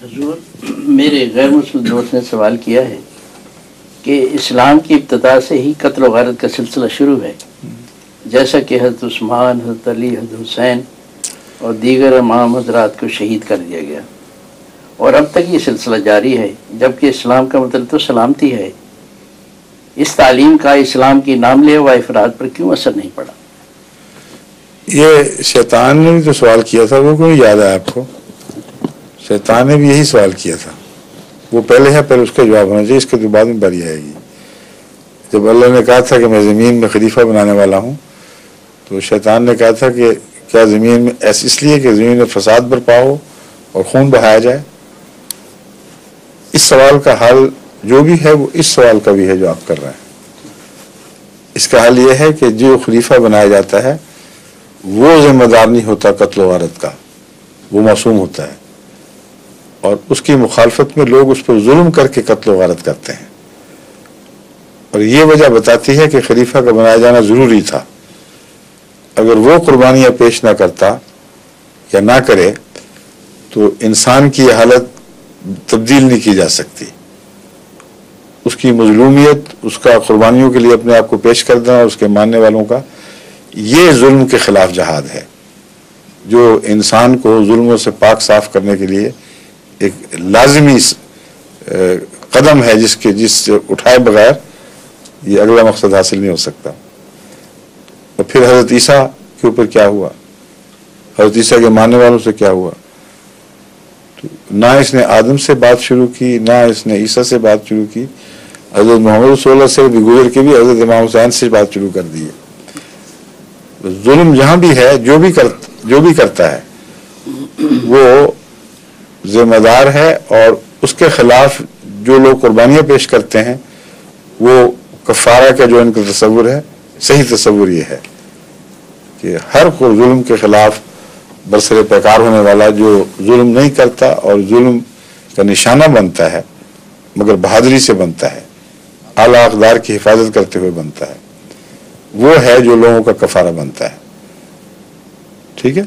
حضور، میرے غیر مسلم دوست نے سوال کیا ہے کہ اسلام کی ابتدا سے ہی قتل و غارت کا سلسلہ شروع ہے، جیسا کہ حضرت عثمان، حضرت علی، حضرت حسین اور دیگر امام حضرات کو شہید کر دیا گیا، اور اب تک یہ سلسلہ جاری ہے، جبکہ اسلام کا مطلب تو سلامتی ہے۔ اس تعلیم کا اسلام کی نام لیوا ہوا افراد پر کیوں اثر نہیں پڑا؟ یہ شیطان نے بھی تو سوال کیا تھا، وہ کوئی یاد ہے آپ کو؟ شیطان نے بھی یہی سوال کیا تھا، وہ پہلے ہے، پہلے اس کا جواب ہونا چاہیے، اس کے تو بعد میں باری آئے گی۔ جب اللہ نے کہا تھا کہ میں زمین میں خلیفہ بنانے والا ہوں، تو شیطان نے کہا تھا کہ کیا زمین میں اس لیے کہ زمین میں فساد برپا ہو اور خون بہایا جائے؟ اس سوال کا حل جو بھی ہے وہ اس سوال کا بھی ہے جو آپ کر رہے ہیں۔ اس کا حل یہ ہے کہ جو خلیفہ بنایا جاتا ہے وہ ذمہ دار نہیں ہوتا قتل و غارت کا، وہ معصوم ہوتا ہے، اور اس کی مخالفت میں لوگ اس پر ظلم کر کے قتل و غارت کرتے ہیں، اور یہ وجہ بتاتی ہے کہ خلیفہ کا بنایا جانا ضروری تھا۔ اگر وہ قربانیاں پیش نہ کرتا یا نہ کرے تو انسان کی حالت تبدیل نہیں کی جا سکتی۔ اس کی مظلومیت، اس کا قربانیوں کے لیے اپنے آپ کو پیش کرنا اور اس کے ماننے والوں کا، یہ ظلم کے خلاف جہاد ہے، جو انسان کو ظلموں سے پاک صاف کرنے کے لیے ایک لازمی قدم ہے، جس سے اٹھائے بغیر یہ اگلا مقصد حاصل نہیں ہو سکتا۔ اور پھر حضرت عیسیٰ کے اوپر کیا ہوا، حضرت عیسیٰ کے ماننے والوں سے کیا ہوا؟ تو نہ اس نے آدم سے بات شروع کی، نہ اس نے عیسیٰ سے بات شروع کی، حضرت محمد صلی اللہ علیہ وسلم سے بھی گزر کے بھی حضرت امام حسین سے بات شروع کر دی ہے۔ ظلم جہاں بھی ہے، جو بھی کرتا ہے وہ ذمہ دار ہے، اور اس کے خلاف جو لوگ قربانیاں پیش کرتے ہیں وہ کفارہ کا جو ان کا تصور ہے، صحیح تصور یہ ہے کہ ہر ظلم کے خلاف برسر پیکار ہونے والا جو ظلم نہیں کرتا اور ظلم کا نشانہ بنتا ہے مگر بہادری سے بنتا ہے، اعلیٰ اقدار کی حفاظت کرتے ہوئے بنتا ہے، وہ ہے جو لوگوں کا کفارہ بنتا ہے۔ ٹھیک ہے؟